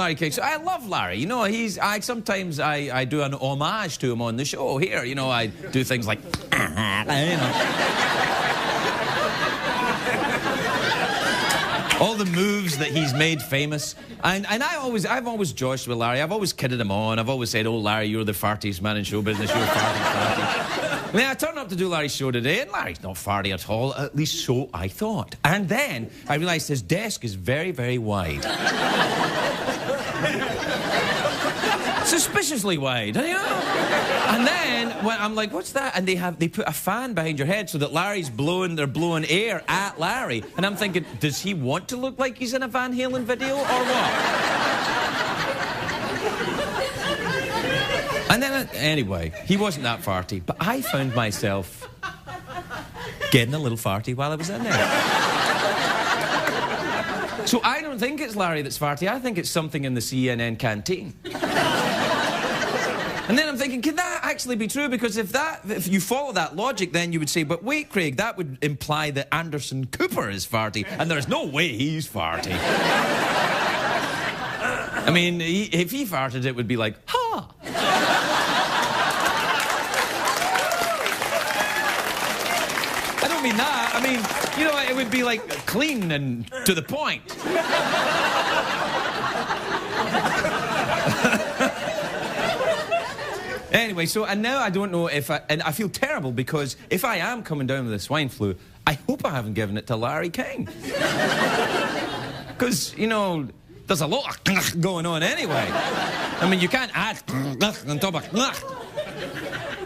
Larry King. So I love Larry. You know, sometimes I do an homage to him on the show here. You know, I do things like, you know. All the moves that he's made famous. And I've always joshed with Larry. I've always kidded him on. I've always said, oh, Larry, you're the fartiest man in show business. You're farty. I mean, I turned up to do Larry's show today, and Larry's not farty at all. At least so I thought. And then I realised his desk is very, very wide. Suspiciously wide, you know? And then when I'm like, what's that? And they put a fan behind your head so that they're blowing air at Larry. And I'm thinking, does he want to look like he's in a Van Halen video or what? And then, anyway, he wasn't that farty, but I found myself getting a little farty while I was in there. So I don't think it's Larry that's farty. I think it's something in the CNN canteen. And then I'm thinking, can that actually be true? Because if you follow that logic, then you would say, but wait, Craig, that would imply that Anderson Cooper is farty, and there's no way he's farty. I mean, if he farted, it would be like, ha! I don't mean that. I mean, you know, it would be like clean and to the point. Anyway, and now I don't know and I feel terrible because if I am coming down with the swine flu, I hope I haven't given it to Larry King. Because, you know, there's a lot of going on anyway. I mean, you can't add on top of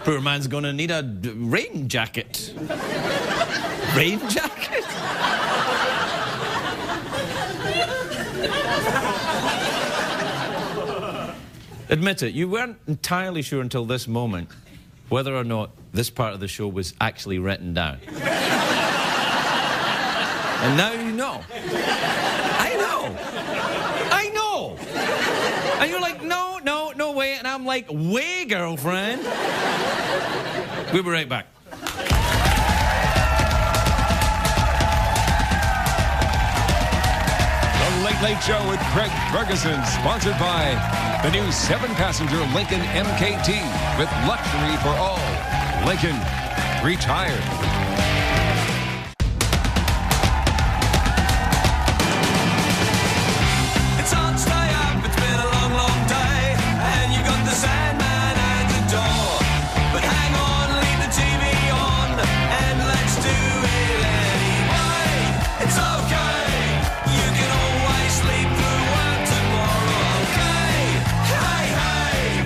poor man's gonna need a rain jacket. Rain jacket? Admit it, you weren't entirely sure until this moment whether or not this part of the show was actually written down. And now you know. I know. And you're like, no way. And I'm like, way, girlfriend. We'll be right back. The Late Late Show with Craig Ferguson, sponsored by the new 7-passenger Lincoln MKT with luxury for all. Lincoln, retired. It's hard to stay up, it's been a long, long day, and you got the Sandman at the door. But hang on, leave the TV on, and let's do it anyway. It's okay, you can always sleep through work tomorrow, okay? Hey, hey,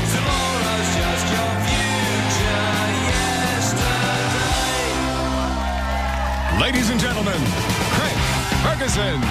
tomorrow's just your future yesterday. Ladies and gentlemen, Craig Ferguson.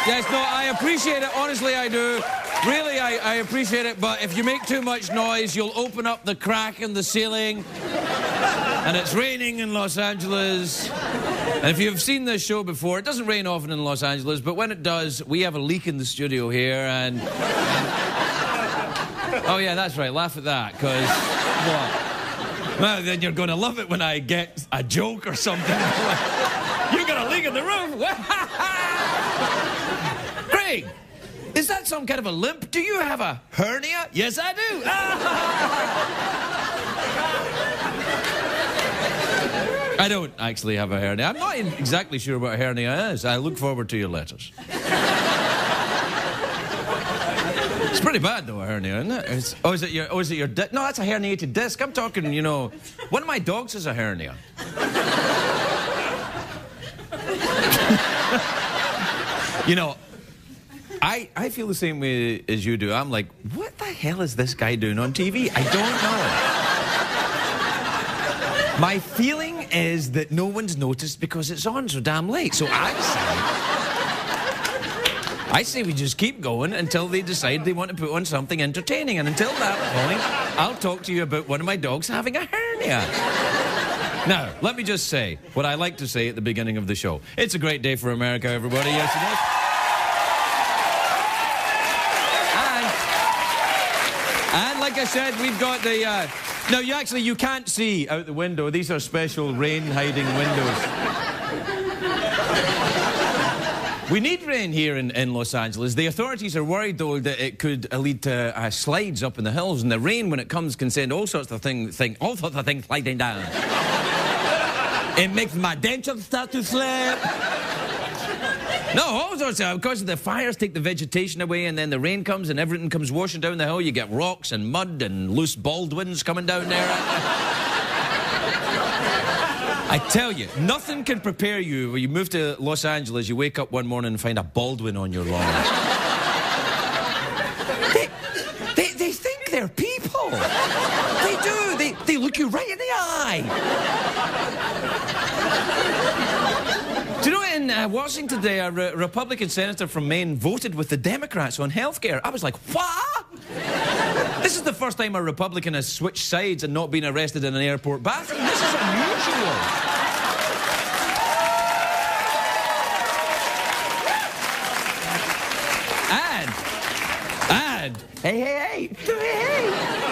Yes, no, I appreciate it. Honestly, I do. Really, I appreciate it. But if you make too much noise, you'll open up the crack in the ceiling. And it's raining in Los Angeles. And if you've seen this show before, it doesn't rain often in Los Angeles, but when it does, we have a leak in the studio here, and... Oh, yeah, that's right. Laugh at that, because... What? Well, then you're going to love it when I get a joke or something. You got a leak in the roof? Craig, is that some kind of a limp? Do you have a hernia? Yes, I do. I don't actually have a hernia. I'm not exactly sure what a hernia is. I look forward to your letters. It's pretty bad, though, a hernia, isn't it? Is it your disc? No, that's a herniated disc. I'm talking, you know, one of my dogs has a hernia. You know, I feel the same way as you do. I'm like, what the hell is this guy doing on TV? I don't know. My feeling is that no one's noticed because it's on so damn late. So I say we just keep going until they decide they want to put on something entertaining. And until that point, I'll talk to you about one of my dogs having a hernia. Now, let me just say what I like to say at the beginning of the show. It's a great day for America, everybody. Yes, it is. And like I said, we've got the... Now, you can't see out the window. These are special rain-hiding windows. We need rain here in Los Angeles. The authorities are worried, though, that it could lead to slides up in the hills. And the rain, when it comes, can send all sorts of things sliding down. It makes my dentures start to slip. No, all sorts of... Of course, the fires take the vegetation away, and then the rain comes, and everything comes washing down the hill. You get rocks and mud and loose Baldwins coming down there. I tell you, nothing can prepare you when you move to Los Angeles, you wake up one morning and find a Baldwin on your lawn. They think they're people. They do. They look you right in the eye. Do you know, in Washington today, a Republican senator from Maine voted with the Democrats on health care. I was like, what? This is the first time a Republican has switched sides and not been arrested in an airport bathroom. This is unusual. And hey.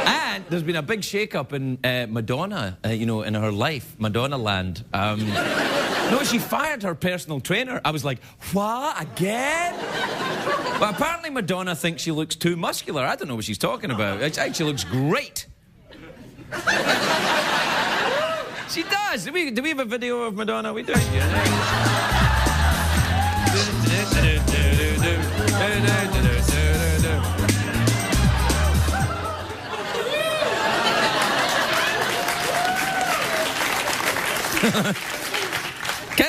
And there's been a big shake-up in Madonna, in her life, Madonna land. No, she fired her personal trainer. I was like, what, again? But apparently Madonna thinks she looks too muscular. I don't know what she's talking about. I think she looks great. She does. Do we have a video of Madonna? We do.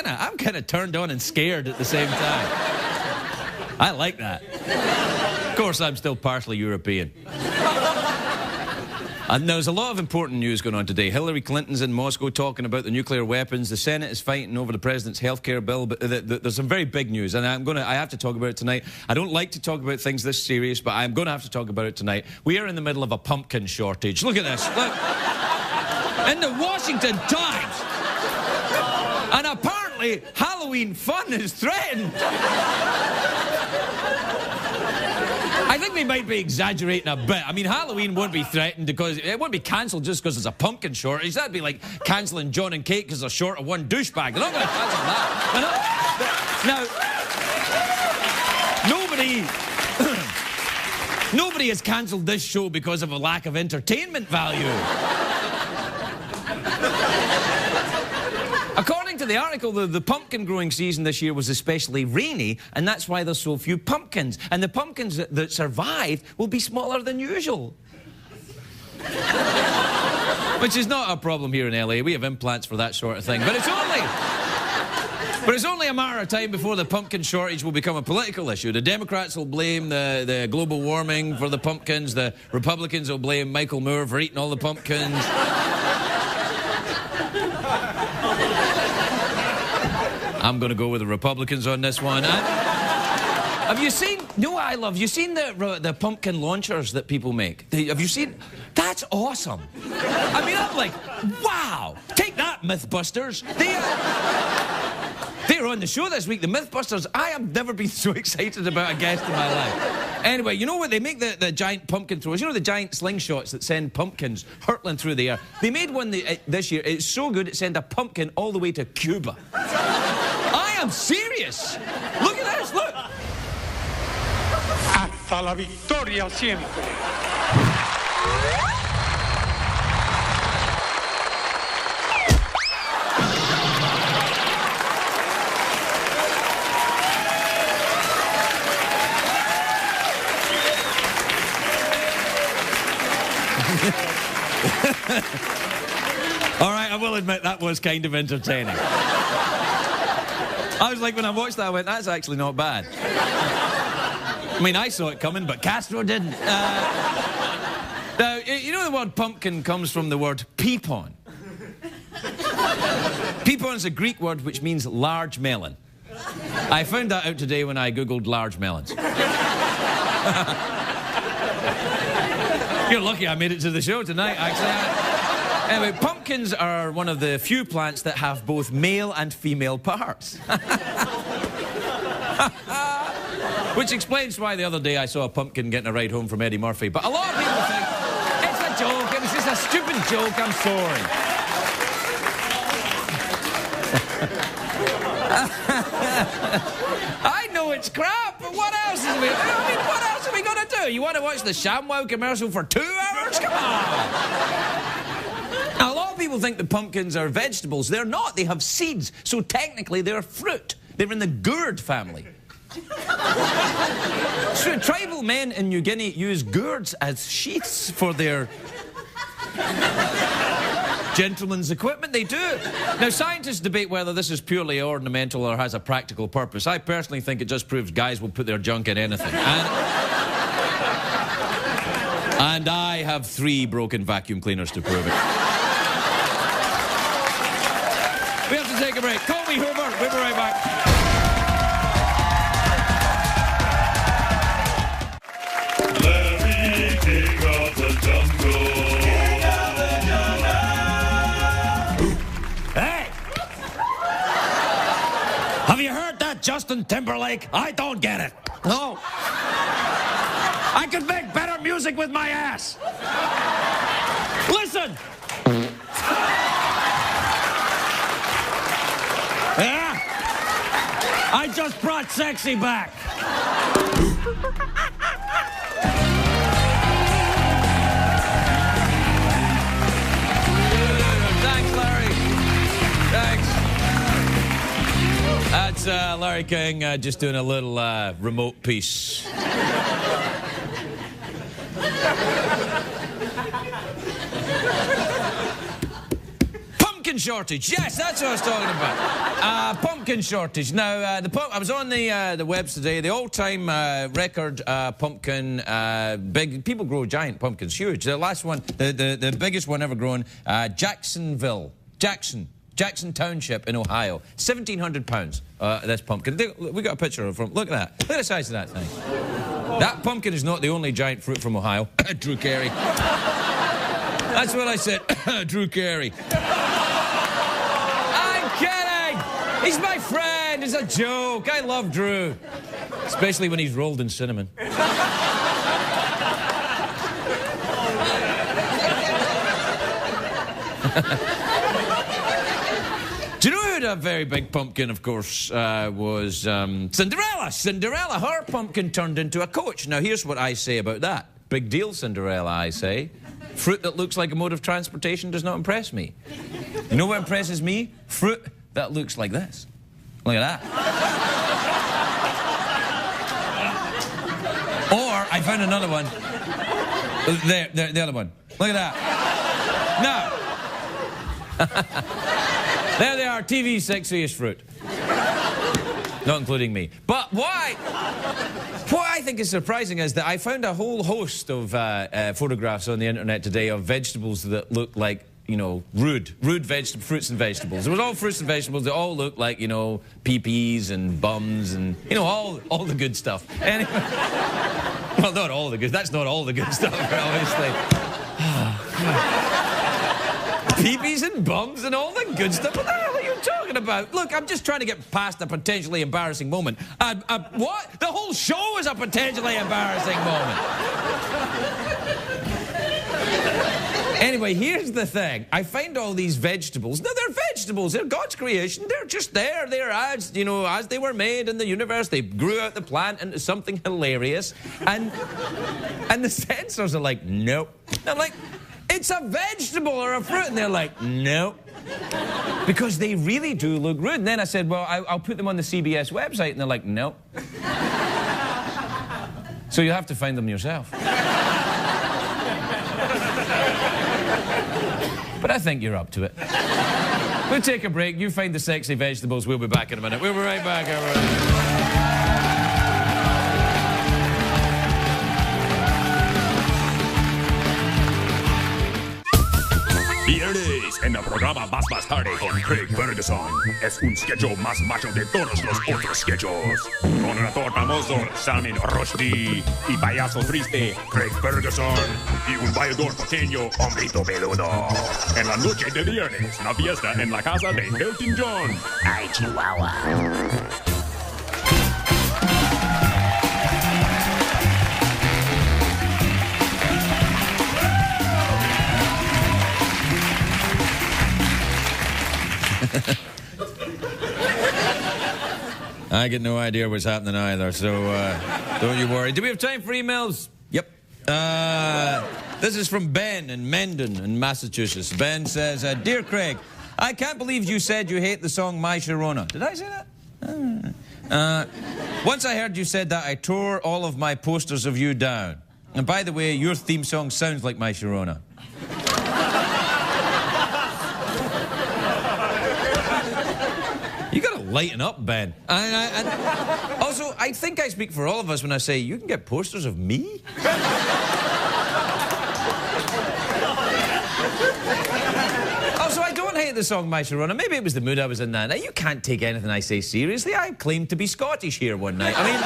I'm kind of turned on and scared at the same time. I like that. Of course, I'm still partially European. And there's a lot of important news going on today. Hillary Clinton's in Moscow talking about the nuclear weapons. The Senate is fighting over the president's healthcare bill. But there's some very big news, and I have to talk about it tonight. I don't like to talk about things this serious, but I'm going to have to talk about it tonight. We are in the middle of a pumpkin shortage. Look at this. Look. In the Washington Times. And apparently, Halloween fun is threatened. I think they might be exaggerating a bit. I mean, Halloween won't be threatened because it won't be cancelled just because there's a pumpkin shortage. That'd be like cancelling John and Kate because they're short of one douchebag. They're not going to cancel that. Now, nobody has cancelled this show because of a lack of entertainment value. According to the article, the pumpkin growing season this year was especially rainy, and that's why there's so few pumpkins. And the pumpkins that survived will be smaller than usual. Which is not a problem here in LA. We have implants for that sort of thing. But it's only a matter of time before the pumpkin shortage will become a political issue. The Democrats will blame the global warming for the pumpkins. The Republicans will blame Michael Moore for eating all the pumpkins. I'm going to go with the Republicans on this one. Have you seen... No, I love... You seen the pumpkin launchers that people make? Have you seen... That's awesome. I mean, I'm like, wow. Take that, Mythbusters. They're on the show this week, the Mythbusters. I have never been so excited about a guest in my life. Anyway, you know what? They make the giant pumpkin throwers. You know the giant slingshots that send pumpkins hurtling through the air? They made one this year. It's so good it sent a pumpkin all the way to Cuba. I am serious. Look at this, look. Hasta la victoria siempre. All right, I will admit that was kind of entertaining. I was like, when I watched that, I went, that's actually not bad. I mean, I saw it coming, but Castro didn't. Now, you know the word pumpkin comes from the word peepon. Peapon is a Greek word which means large melon. I found that out today when I googled large melons. You're lucky I made it to the show tonight, actually. Anyway, pumpkins are one of the few plants that have both male and female parts. Which explains why the other day I saw a pumpkin getting a ride home from Eddie Murphy. But a lot of people think it's a joke, it was just a stupid joke, I'm sorry. I know it's crap, but what else is what else are we going to do? You want to watch the ShamWow commercial for 2 hours? Come on! Now, a lot of people think that pumpkins are vegetables. They're not. They have seeds, so technically they're fruit. They're in the gourd family. So tribal men in New Guinea use gourds as sheaths for their gentlemen's equipment. They do. Now, scientists debate whether this is purely ornamental or has a practical purpose. I personally think it just proves guys will put their junk in anything. And I have 3 broken vacuum cleaners to prove it. We have to take a break. Call me Hoover. We'll be right back. Larry, king of the jungle. Hey! Have you heard that, Justin Timberlake? I don't get it. No. I could make better music with my ass. Listen! Yeah? I just brought sexy back. Thanks, Larry. Thanks. That's Larry King just doing a little remote piece. Pumpkin shortage. Yes, that's what I was talking about. Pumpkin shortage. Now, I was on the webs today. The all-time record pumpkin, big. People grow giant pumpkins, huge. The last one, the biggest one ever grown, Jackson Township in Ohio, 1,700 pounds. This pumpkin. We got a picture of it. Look at that. Look at the size of that thing. That pumpkin is not the only giant fruit from Ohio. Drew Carey. That's what I said. Drew Carey. I'm kidding. He's my friend. It's a joke. I love Drew, especially when he's rolled in cinnamon. Do you know who had a very big pumpkin, of course, was Cinderella. Cinderella, her pumpkin turned into a coach. Now, here's what I say about that. Big deal, Cinderella, I say. Fruit that looks like a mode of transportation does not impress me. You know what impresses me? Fruit that looks like this. Look at that. Or, I found another one. There, the other one. Look at that. Now. There they are, TV's sexiest fruit. Not including me. But what I think is surprising is that I found a whole host of photographs on the internet today of vegetables that look like, you know, rude fruits and vegetables. It was all fruits and vegetables that all look like, you know, pee-pees and bums and, you know, all the good stuff. Anyway, well, not all the good. That's not all the good stuff, obviously. Pee-pees and bums and all the good stuff. What the hell are you talking about? Look, I'm just trying to get past a potentially embarrassing moment. What? The whole show is a potentially embarrassing moment. Anyway, here's the thing. I find all these vegetables. Now, they're vegetables. They're God's creation. They're just there. They're as, you know, as they were made in the universe. They grew out the plant into something hilarious. And the censors are like, nope. And I'm like, it's a vegetable or a fruit. And they're like, nope. Because they really do look rude. And then I said, well, I'll put them on the CBS website. And they're like, nope. So you'll have to find them yourself. But I think you're up to it. We'll take a break. You find the sexy vegetables. We'll be back in a minute. We'll be right back, everyone. Here it is. viernes en el programa Más Tarde con Craig Ferguson. Es un sketch más macho de todos los otros sketches. Con un actor famoso, Salman Rushdie, y payaso triste, Craig Ferguson, y un bailador pequeño, Hombrito Peludo. En la noche de viernes, una fiesta en la casa de Elton John. ¡Ay, Chihuahua! I get no idea what's happening either, so don't you worry. Do we have time for emails? Yep. This is from Ben in Mendon in Massachusetts. Ben says, Dear Craig, I can't believe you said you hate the song My Sharona. Did I say that? Once I heard you said that, I tore all of my posters of you down. And by the way, your theme song sounds like My Sharona. You gotta lighten up, Ben. And also, I think I speak for all of us when I say you can get posters of me. Also, I don't hate the song My Sharona. Maybe it was the mood I was in that night. You can't take anything I say seriously. I claimed to be Scottish here one night. I mean,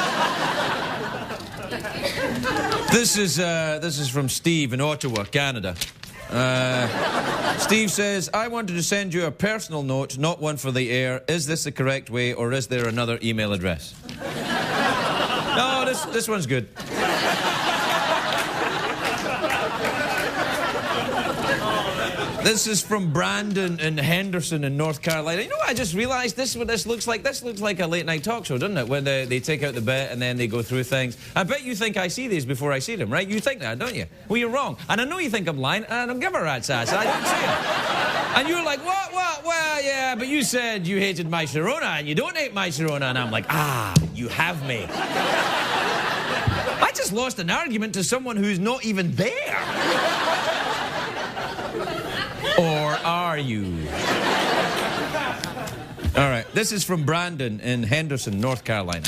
this is from Steve in Ottawa, Canada. Steve says, I wanted to send you a personal note, not one for the air. Is this the correct way, or is there another email address? No, this one's good. This is from Brandon in Henderson in North Carolina. You know what I just realised? This is what this looks like. This looks like a late-night talk show, doesn't it? When they take out the bit and then they go through things. I bet you think I see these before I see them, right? You think that, don't you? Well, you're wrong. And I know you think I'm lying, and I don't give a rat's ass. I don't see it. And you're like, what? Well, yeah, but you said you hated My Sharona, and you don't hate My Sharona. And I'm like, you have me. I just lost an argument to someone who's not even there. Or are you? All right, this is from Brandon in Henderson, North Carolina.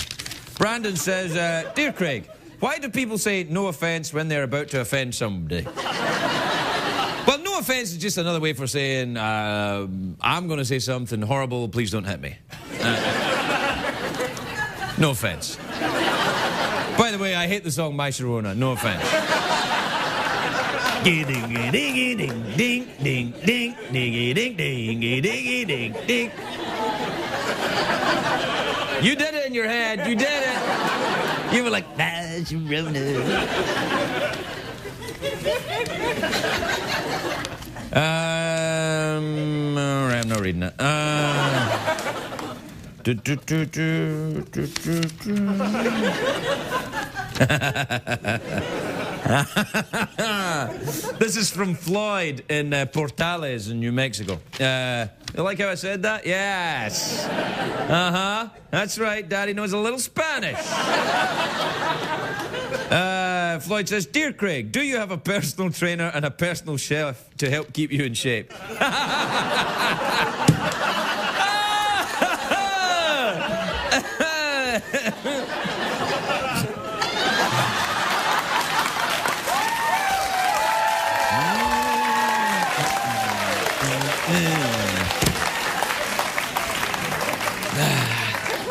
Brandon says, Dear Craig, why do people say no offense when they're about to offend somebody? Well, no offense is just another way for saying, I'm going to say something horrible, please don't hit me. No offense. By the way, I hate the song My Sharona, no offense. Ding ding ding ding ding ding ding ding ding ding ding ding. You did it in your head. You did it. You were like, My Sharona. All right, I'm not reading it. This is from Floyd in Portales in New Mexico. You like how I said that? Yes. That's right. Daddy knows a little Spanish. Floyd says, Dear Craig, do you have a personal trainer and a personal chef to help keep you in shape?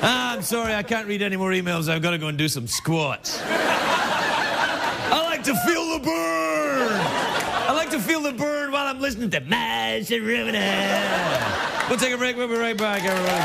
I'm sorry, I can't read any more emails. I've got to go and do some squats. I like to feel the burn. I like to feel the burn while I'm listening to My Sharona. We'll take a break. We'll be right back, everybody.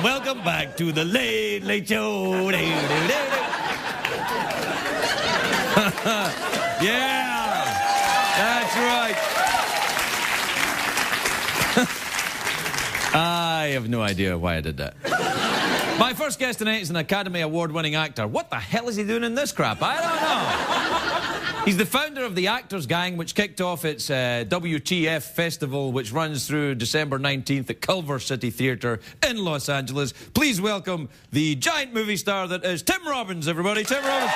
Welcome back to the Late Late Show. Yeah, that's right. I have no idea why I did that. My first guest tonight is an Academy Award-winning actor. What the hell is he doing in this crap? I don't know. He's the founder of the Actors Gang, which kicked off its WTF festival, which runs through December 19th at Culver City Theatre in Los Angeles. Please welcome the giant movie star that is Tim Robbins, everybody. Tim Robbins.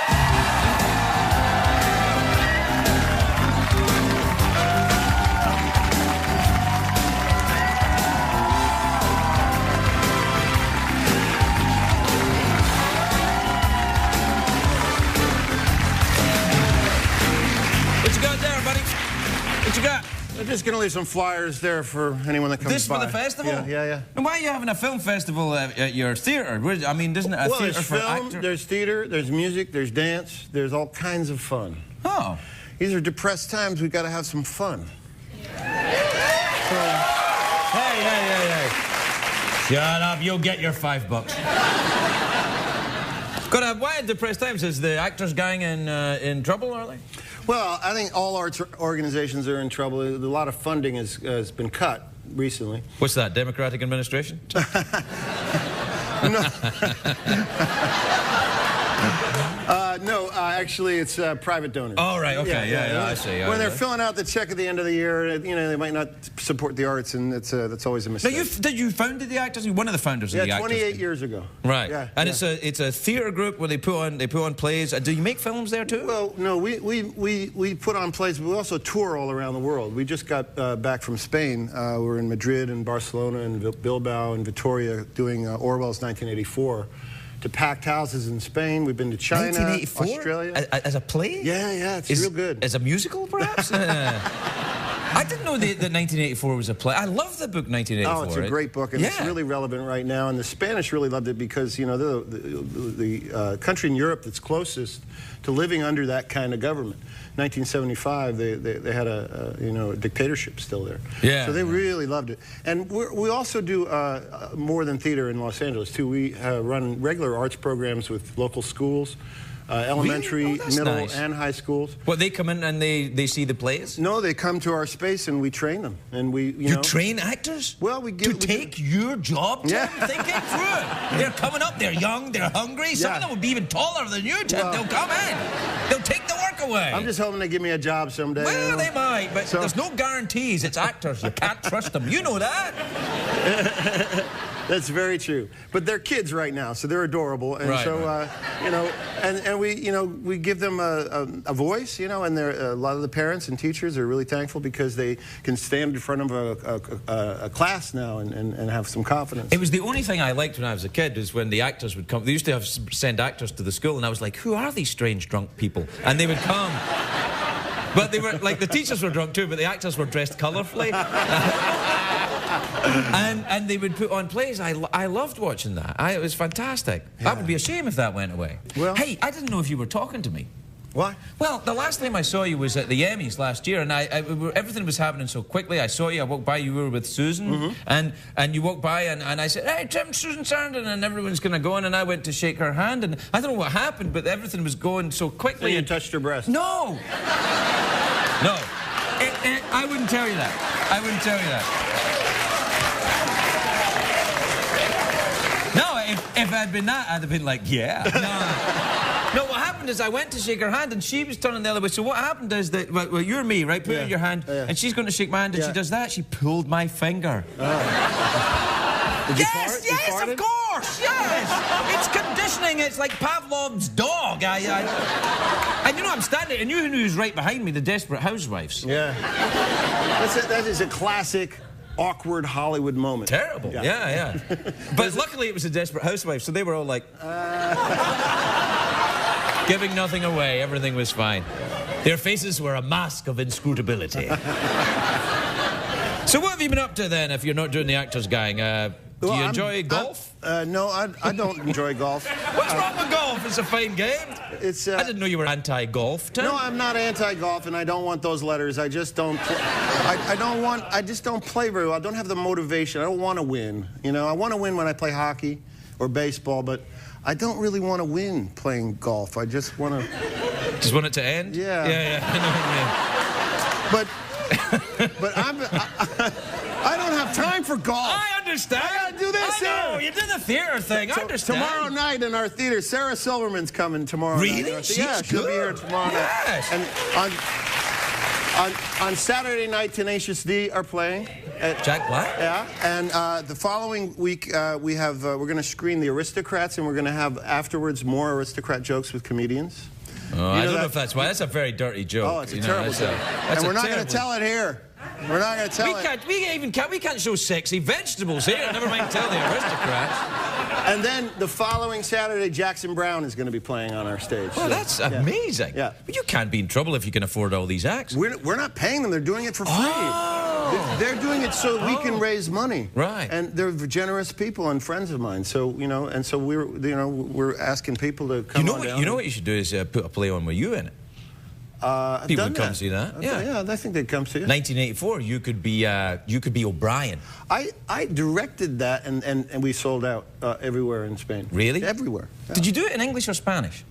just going to leave some flyers there for anyone that comes by. This for the festival? Yeah. And why are you having a film festival at your theatre? I mean, isn't it a theatre for actors? There's theater, there's music, there's dance, there's all kinds of fun. Oh. These are depressed times. We've got to have some fun. Hey. Shut up, you'll get your $5. Why at depressed times? Is the actors gang in trouble, are they? Well, I think all arts organizations are in trouble. A lot of funding has been cut recently. What's that, Democratic administration? No, actually, it's private donors. Oh, right, okay, yeah, I see. When they're filling out the check at the end of the year, you know, they might not support the arts, and that's always a mistake. Now, you founded the actors? You're one of the founders of the actors? 28 years ago. Right. Yeah, and it's a theatre group where they put on plays. Do you make films there too? Well, no, we put on plays, but we also tour all around the world. We just got back from Spain. We're in Madrid and Barcelona and Bilbao and Vitoria doing Orwell's 1984. To packed houses in Spain. We've been to China, 1984? Australia. As a play? Yeah, it's real good. As a musical, perhaps? I didn't know that 1984 was a play. I love the book 1984. Oh, it's a great book, and it's really relevant right now. And the Spanish really loved it because, you know, the country in Europe that's closest to living under that kind of government. 1975, they had a dictatorship still there. Yeah. So they really loved it. And we also do more than theater in Los Angeles too. We run regular arts programs with local schools. Elementary, middle, and high schools. Well, they come in and they see the plays? No, they come to our space and we train them. And you train actors? Well, we give... To take your job, Tim? Think it through. They're coming up, they're young, they're hungry. Some of them would be even taller than you, Tim. They'll come in. They'll take the work away. I'm just hoping they give me a job someday. Well, they might, but there's no guarantees. It's actors. You can't trust them. You know that. That's very true. But they're kids right now, so they're adorable. And you know, and we give them a voice, you know, and a lot of the parents and teachers are really thankful because they can stand in front of a class now and have some confidence. It was the only thing I liked when I was a kid is when the actors would come. They used to send actors to the school, and I was like, who are these strange drunk people? And they would come. But they were, like, the teachers were drunk too, but the actors were dressed colourfully. And they would put on plays. I loved watching that. It was fantastic. Yeah. That would be a shame if that went away. Well, hey, I didn't know if you were talking to me. Why? Well, the last time I saw you was at the Emmys last year, and everything was happening so quickly. I saw you, I walked by, you were with Susan, and you walked by, and I said, hey, Tim, Susan Sarandon, and everyone's going to go in, and I went to shake her hand, and I don't know what happened, but everything was going so quickly. So you touched her breast? No! No. I wouldn't tell you that. I wouldn't tell you that. No, if I'd been that, I'd have been like, yeah. No, what happened is I went to shake her hand and she was turning the other way. So what happened is that, well, you're me, right? Put it in your hand, and she's going to shake my hand, and she does that. She pulled my finger. Yes, of course, yes. It's conditioning. It's like Pavlov's dog. And you know, I'm standing, and you know who's right behind me? The Desperate Housewives. Yeah. That is a classic awkward Hollywood moment. Terrible. Yeah. But luckily it was a Desperate Housewife, so they were all like... giving nothing away. Everything was fine. Their faces were a mask of inscrutability. So what have you been up to then, if you're not doing the actors gang? Do you enjoy golf? No, I don't enjoy golf. What's wrong with golf? It's a fine game. I didn't know you were anti-golf, Tim. No, I'm not anti-golf, and I don't want those letters. I just don't. I just don't play very well. I don't have the motivation. I don't want to win. You know, I want to win when I play hockey or baseball, but I don't really want to win playing golf. I just want to. Just want it to end? Yeah. Yeah. I know what you mean. But I don't have time for golf. I understand. I gotta do this. I know. You did the theater thing. I understand. Tomorrow night in our theater, Sarah Silverman's coming tomorrow night. Really? She'll be here tomorrow night. And on Saturday night, Tenacious D are playing. Jack Black? Yeah. And the following week, we're going to screen The Aristocrats, and we're going to have afterwards more aristocrat jokes with comedians. Oh, I don't know if that's why. That's a very dirty joke. Oh, it's a terrible joke. And we're not going to tell it here. We're not going to tell it. We can't show sexy vegetables here. Never mind tell the aristocrats. And then the following Saturday, Jackson Browne is going to be playing on our stage. Oh, that's amazing. Yeah. But you can't be in trouble if you can afford all these acts. We're not paying them. They're doing it for free. Oh. They're doing it so we can raise money. Right. And they're generous people and friends of mine. So, you know, and so we're asking people to come on down. You know what you should do is put a play on with you in it. People would come see that. Yeah, I think they'd come see it. 1984, you could be O'Brien. I directed that, and we sold out everywhere in Spain. Really? Everywhere. Yeah. Did you do it in English or Spanish?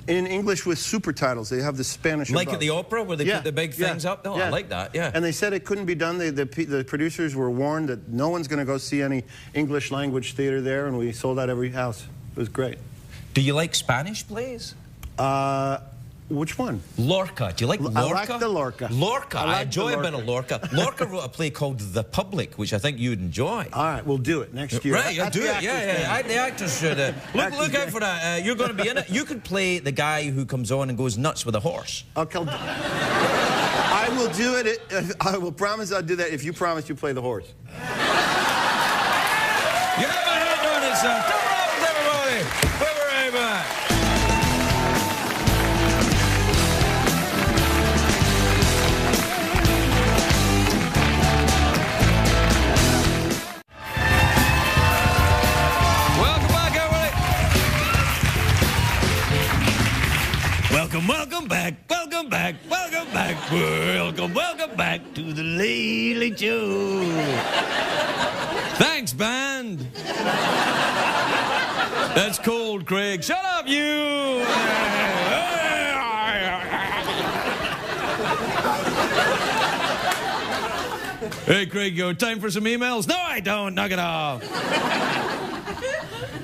In English with super titles. They have the Spanish Like above. at the opera where they put the big things up? Oh, I like that, yeah. And they said it couldn't be done. The producers were warned that no one's going to go see any English language theater there, and we sold out every house. It was great. Do you like Spanish plays? Which one? Lorca. Do you like Lorca? I like the Lorca. Lorca. I enjoy a bit Lorca. of Lorca. Lorca wrote a play called The Public, which I think you'd enjoy. All right, we'll do it next year. Right, you'll do it. Yeah. The actors should. Look out for that. You're going to be in it. You could play the guy who comes on and goes nuts with a horse. Okay. I will do it. I will promise I'll do that if you promise you play the horse. You have a hand on it, son. Come on, everybody. We'll be right back. Welcome back to the Late Show. Thanks, band. That's cold, Craig. Shut up, you. Hey, Craig, you got time for some emails? No, I don't. Knock it off.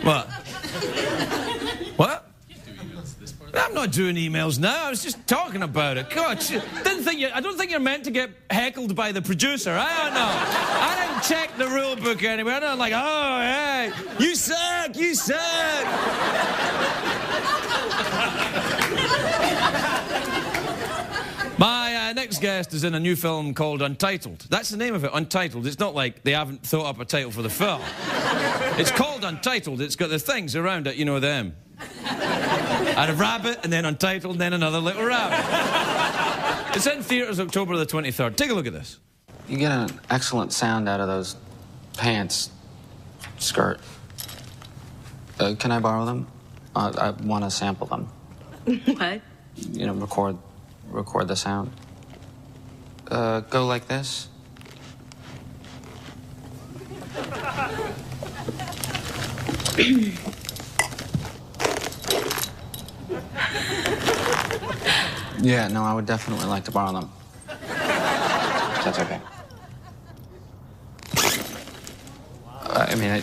What? What? I'm not doing emails now. I was just talking about it. God, I don't think you're meant to get heckled by the producer. I don't know. I didn't check the rule book anywhere. I'm like, oh, hey, you suck, you suck. My next guest is in a new film called Untitled. That's the name of it, Untitled. It's not like they haven't thought up a title for the film. It's called Untitled. It's got the things around it, you know them. I had a rabbit, and then Untitled, and then another little rabbit. It's in theaters October the 23rd. Take a look at this. You get an excellent sound out of those pants, skirt. Can I borrow them? I want to sample them. What? You know, record the sound. Go like this. Yeah, no, I would definitely like to borrow them. That's okay. I mean,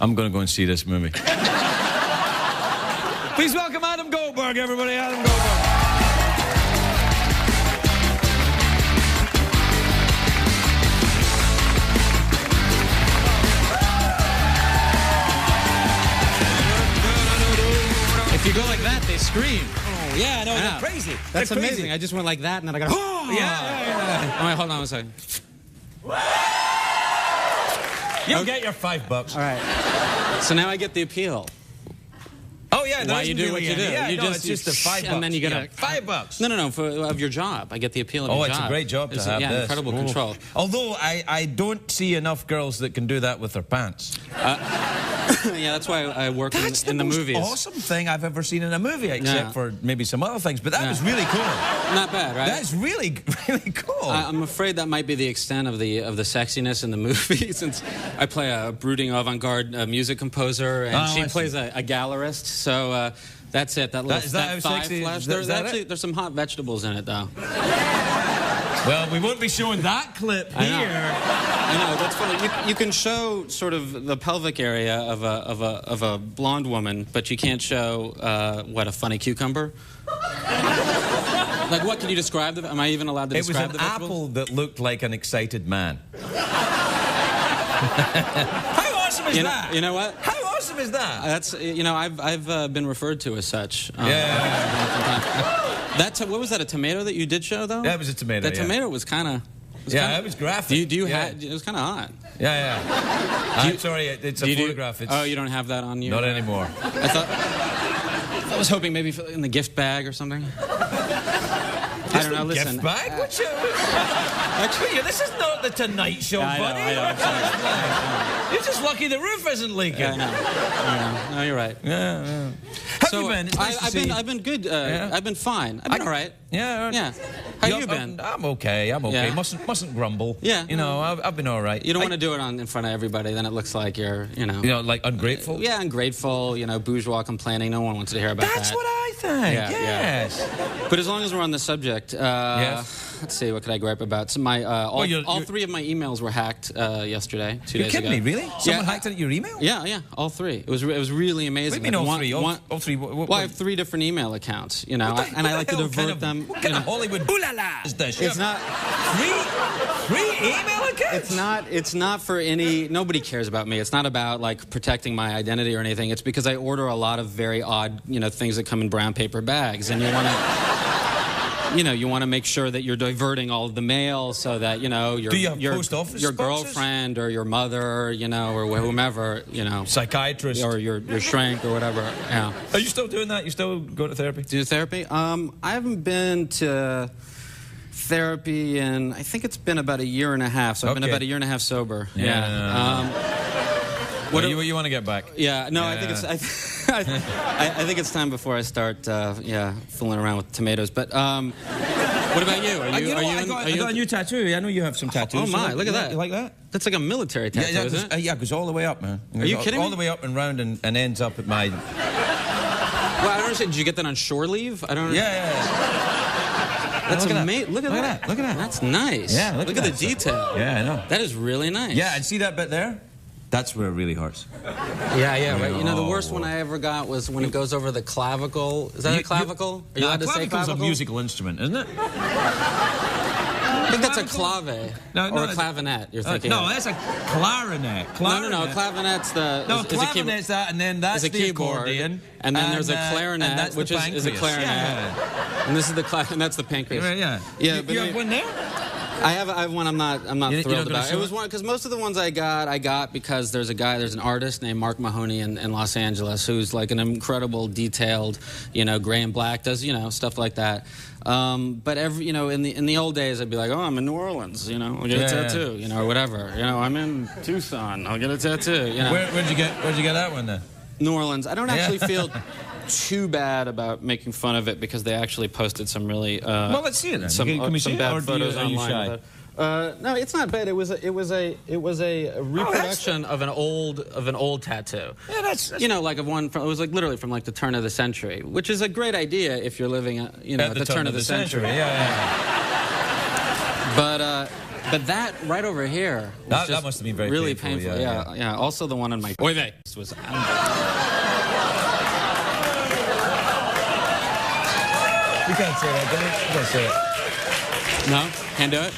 I'm going to go and see this movie. Please welcome Adam Goldberg, everybody. Adam Goldberg. If you go like that, they scream. Oh, yeah, no, they're crazy. That's they're amazing. crazy. I just went like that, and then I got. Oh, yeah. All right, hold on a second. You'll get your $5. All right. So now I get the appeal. Oh yeah, why you do really what you do? Yeah, you it's just the $5, and then you get $5. No, of your job. I get the appeal of your job. Oh, it's a great job to have. Yeah, this. incredible control. Although I don't see enough girls that can do that with their pants. Yeah, that's why I work in the movies. That's the most awesome thing I've ever seen in a movie, except for maybe some other things. But that was really cool. Not bad, right? That's really, really cool. I'm afraid that might be the extent of the sexiness in the movie, since I play a brooding avant-garde music composer, and she plays a gallerist. So that's it. That little thigh flash. There's some hot vegetables in it, though. Well, we won't be showing that clip here. I know, that's funny. You can show sort of the pelvic area of a blonde woman, but you can't show a funny cucumber. Like, what can you describe? Am I even allowed to describe the vegetables? It was an apple that looked like an excited man. How awesome is that? You know what? How awesome is that? That's I've been referred to as such. What was that? A tomato that you did show though? Yeah, it was a tomato. That tomato was kind of. It was graphic. Do you have? It was kind of hot. Yeah. I'm sorry, it's a photograph. Oh, you don't have that on you? Not anymore. I I was hoping maybe in the gift bag or something. I don't know. Listen. Gift bag? Actually, this is not the Tonight Show, buddy. I know. I'm sorry. You're just lucky the roof isn't leaking. Yeah, I know. No, you're right. Yeah. Have you been? It's nice to see you. I've been good. I've been fine. I've been all right. Yeah. How you been? I'm okay. Yeah. Mustn't grumble. Yeah. You know, I've been all right. You don't want to do it in front of everybody. Then it looks like you're, like ungrateful. Yeah, ungrateful. Bourgeois complaining. No one wants to hear about that. That's what I think. Yeah, yes. Yeah. But as long as we're on the subject, yes. Let's see. What could I gripe about? So my all three of my emails were hacked yesterday. 2 days ago. You're kidding me? Really? Someone hacked into your email? Yeah. All three. It was really amazing. What do you mean all three? All three. Well, I have 3 different email accounts. And I like to divert them. What kind of Hollywood ooh-la-la is this? It's not three email accounts. It's not for any. Nobody cares about me. It's not about like protecting my identity or anything. It's because I order a lot of very odd things that come in brown paper bags, and you want to. You want to make sure that you're diverting all of the mail so that your post office your boxes? girlfriend or your mother, or whomever, psychiatrist or your shrink or whatever. Yeah. Are you still doing that? You still go to therapy? Do therapy? I haven't been to therapy in I think it's been about 1.5 years. So I've been about 1.5 years sober. Yeah. What do you want to get back? Yeah. No, I think it's. I think it's time before I start, fooling around with tomatoes. But what about you? I got a new tattoo. I know you have some tattoos. Oh my! Look at that. You like that? That's like a military tattoo, isn't it? Yeah, it goes all the way up, man. Are you kidding me? All the way up and round and ends up at my. Well, I don't understand. Did you get that on shore leave? I don't. Yeah. That's amazing. Look at that. Look at that. That's nice. Yeah. Look at the detail. Yeah, I know. That is really nice. Yeah, and see that bit there? That's where it really hurts. Yeah, right. The worst one I ever got was when it goes over the clavicle. Is that a clavicle? Are you allowed to say clavicle? Clavicle's a musical instrument, isn't it? I think that's a clave. Or a clavinet, you're thinking. No, that's a clarinet. No. Clavinet's the... No, clavinet's that, and then that's the keyboard. accordion. And then there's a clarinet, which is a clarinet. Yeah. And this is and that's the pancreas. Yeah. But you have one there? I have one I'm not thrilled about. It was one because most of the ones I got because there's an artist named Mark Mahoney in Los Angeles who's like an incredible detailed, gray and black, does stuff like that. But in the old days I'd be like, oh, I'm in New Orleans, I'll get a tattoo, or whatever. I'm in Tucson, I'll get a tattoo. Where'd you get that one then? New Orleans. I don't actually feel too bad about making fun of it because they actually posted some really well, let's see it then. Can we see bad it, or photos are you online. Shy? No, it's not bad. It was a reproduction of an old tattoo. Yeah, that's like of one from, it was like literally from like the turn of the century, which is a great idea if you're living at the turn of the century. Yeah. But that right over here was that must have been very really painful. Yeah. Also the one on my oy vey was. You can't say that, can you? You can't say it. No? Can't do it?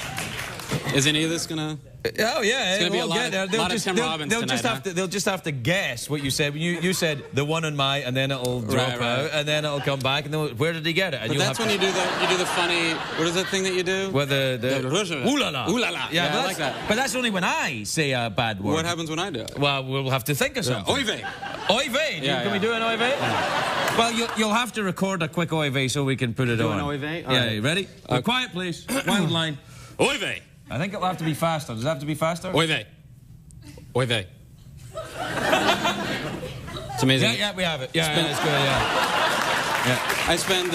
Is any of this gonna... Oh, yeah. It's going to be a lot of Tim Robbins tonight, they'll just have to guess what you said. You said the one on my, and then it'll drop out, and then it'll come back, and then where did he get it? And but that's when you do the funny... What is that thing that you do? Well, the ooh-la-la. Ooh-la-la. Yeah, I like that. But that's only when I say a bad word. What happens when I do it? Well, we'll have to think of something. Oy vey. Oy vey. Can we do an oy vey? Yeah. Well, you'll have to record a quick oy vey so we can put it on. Do an oy vey? Yeah, ready? Quiet, please. Wild line. Oy vey. I think it'll have to be faster. Does it have to be faster? Oy vey. Oy vey. It's amazing. Yeah, we have it. Yeah, it's good, yeah. I spend...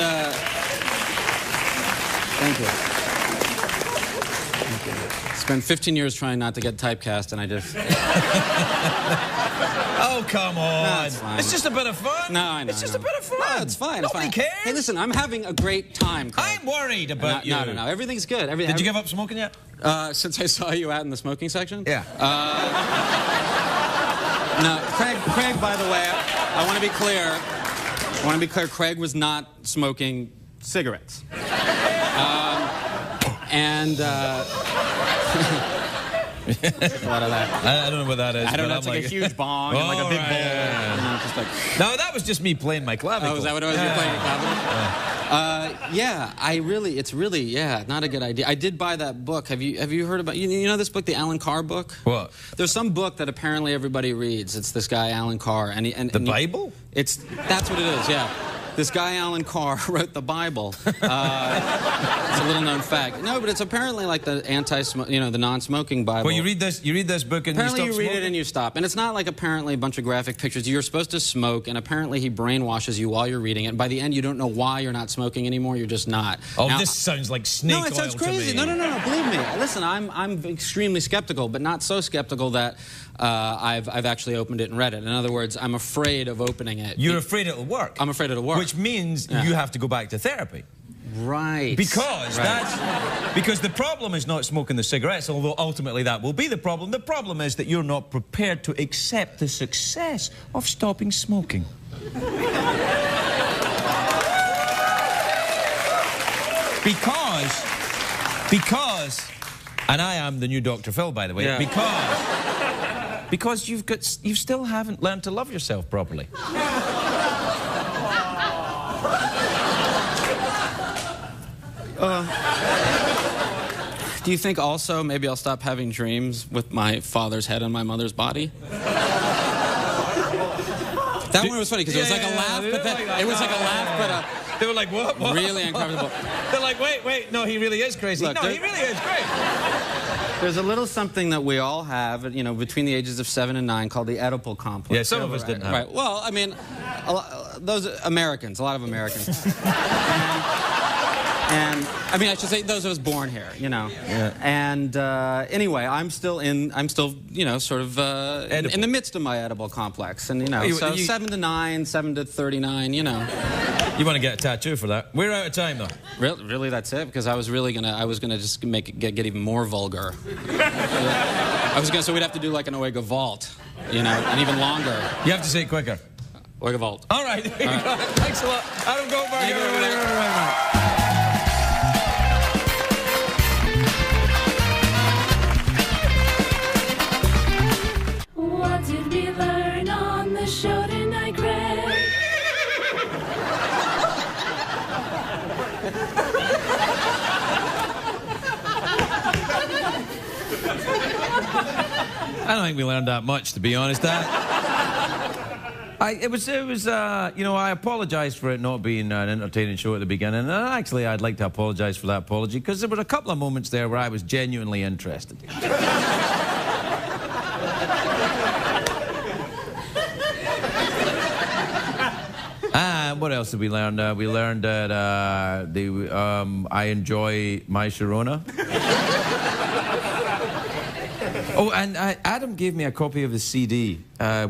Thank you. Spent 15 years trying not to get typecast, and I just... Oh, come on. No, it's fine. It's just a bit of fun. No, I know. It's just a bit of fun. No, it's fine. Nobody cares. Hey, listen, I'm having a great time, Craig. I'm worried about you. No. Everything's good. Did you give up smoking yet? Since I saw you out in the smoking section? Yeah. No, Craig, by the way, I want to be clear. Craig was not smoking cigarettes. I don't know what that is. I don't know. It's like a huge bong and like a big bowl. Yeah. Just like... No, that was just me playing my clavicle. Oh, is that what it was? You playing your clavicle? It's really, not a good idea. I did buy that book. Have you heard about, you know this book, the Alan Carr book? What? There's some book that apparently everybody reads. It's this guy, Alan Carr. The Bible? That's what it is, yeah. this guy, Alan Carr, wrote the Bible. It's a little-known fact. No, but it's apparently like the the non-smoking Bible. Well, you read this book and apparently you stop read smoking? it and you stop. And it's not like apparently a bunch of graphic pictures. You're supposed to smoke, and apparently he brainwashes you while you're reading it. And by the end, you don't know why you're not smoking anymore. You're just not. Oh, now, this sounds like snake oil to me. No, it sounds crazy. No, believe me. Listen, I'm extremely skeptical, but not so skeptical that I've actually opened it and read it. In other words, I'm afraid of opening it. You're afraid it'll work? I'm afraid it'll work. Which means you have to go back to therapy. Right. Because the problem is not smoking the cigarettes, although ultimately that will be the problem. The problem is that you're not prepared to accept the success of stopping smoking. Because, and I am the new Dr. Phil, by the way, because you still haven't learned to love yourself properly. Do you think also maybe I'll stop having dreams with my father's head on my mother's body? That one was funny because it was like a laugh, but then it was like a laugh, but they were like, what? Really uncomfortable. They're like, wait, no, he really is crazy. Look, no, he really is great. There's a little something that we all have, you know, between the ages of 7 and 9 called the Oedipal complex. Yeah, some of us didn't have it. Right. Well, I mean, those Americans, a lot of Americans. And I mean, I should say those of us born here, you know. Yeah. And anyway, I'm still, you know, sort of in the midst of my Oedipal complex, and you know, so 7 to 9, 7 to 39, you know. You want to get a tattoo for that? We're out of time, though. Really, that's it? Because I was gonna just make it get even more vulgar. So we'd have to do like an Oega vault, you know, and even longer. You have to say it quicker. Oega vault. All right. Thanks a lot, Adam Goldberg. Thank you, everybody. What did we learn on the show tonight, Greg? I don't think we learned that much, to be honest. It was you know, I apologize for it not being an entertaining show at the beginning, and actually I'd like to apologize for that apology, because there were a couple of moments there where I was genuinely interested. What else did we learn? We learned that I enjoy my Sharona. Oh, and Adam gave me a copy of the CD,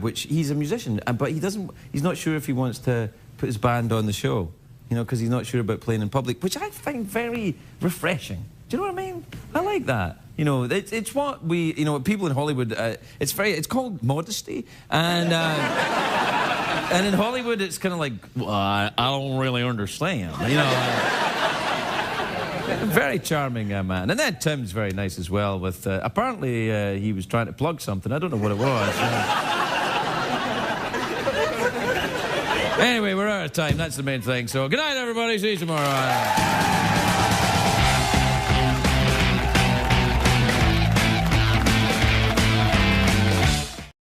which he's a musician, but he's not sure if he wants to put his band on the show, you know, because he's not sure about playing in public, which I find very refreshing. Do you know what I mean? I like that. You know, it's what we, you know, people in Hollywood, it's called modesty, and in Hollywood it's kind of like, well, I don't really understand, you know. Very charming man. And then Tim's very nice as well with, apparently he was trying to plug something. I don't know what it was. Anyway, we're out of time. That's the main thing. So good night, everybody. See you tomorrow.